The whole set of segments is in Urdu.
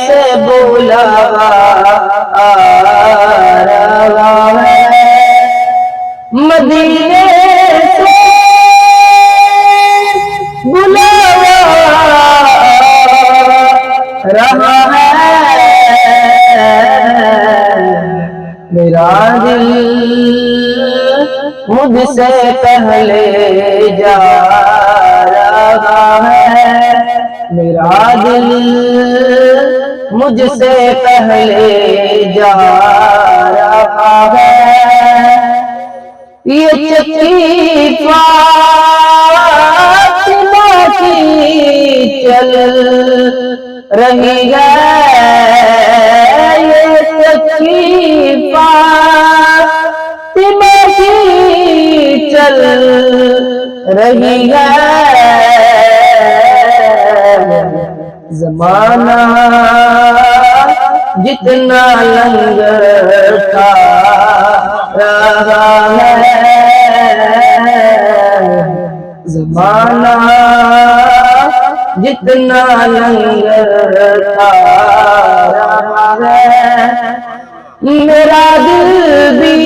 سے بلاوا آ رہا ہے، مدینے سے بلاوا آ رہا ہے، میرا دل مجھ سے پہلے جا رہا ہے، میرا دل مجھ سے پہلے جا رہا ہے، یہ چکی فاطمہ کی چل رہی ہے، یہ چکی فاطمہ کی چل رہی ہے، زمانہ جتنا لنگر کھا رہا ہے، زمانہ جتنا لنگر کھا رہا ہے، میرا دل بھی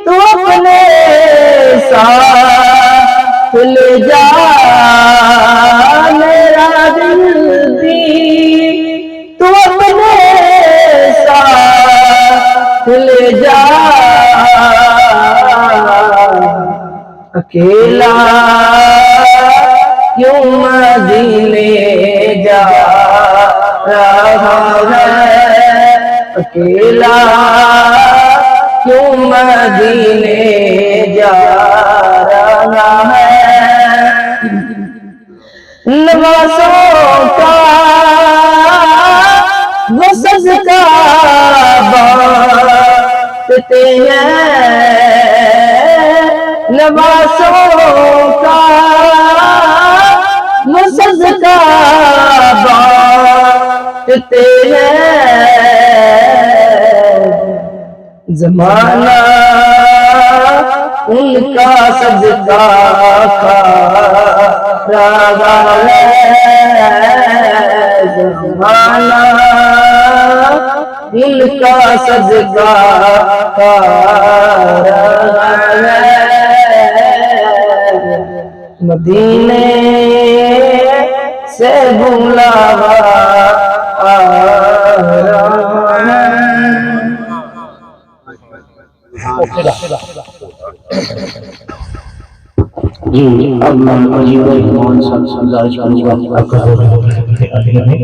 تو اپنے ساتھ لے جا، میرا دل بھی تو اپنے ساتھ لے جا، اکیلا کیوں مدینے جا رہا ہے، اکیلا کیوں مدینے جا رہا ہے، نوازوں کا وہ صدقہ بانٹتے ہیں، نوازوں کا وہ صدقہ بانٹتے ہیں، زمانہ ان کا صدقہ کھا رہا ہے، زمانہ ان کا صدقہ کھا رہا ہے، مدینے سے بلاوا آ رہا ہے۔ جی اب میں مجید بھائی موہن صاحب سے گزارش کروں گا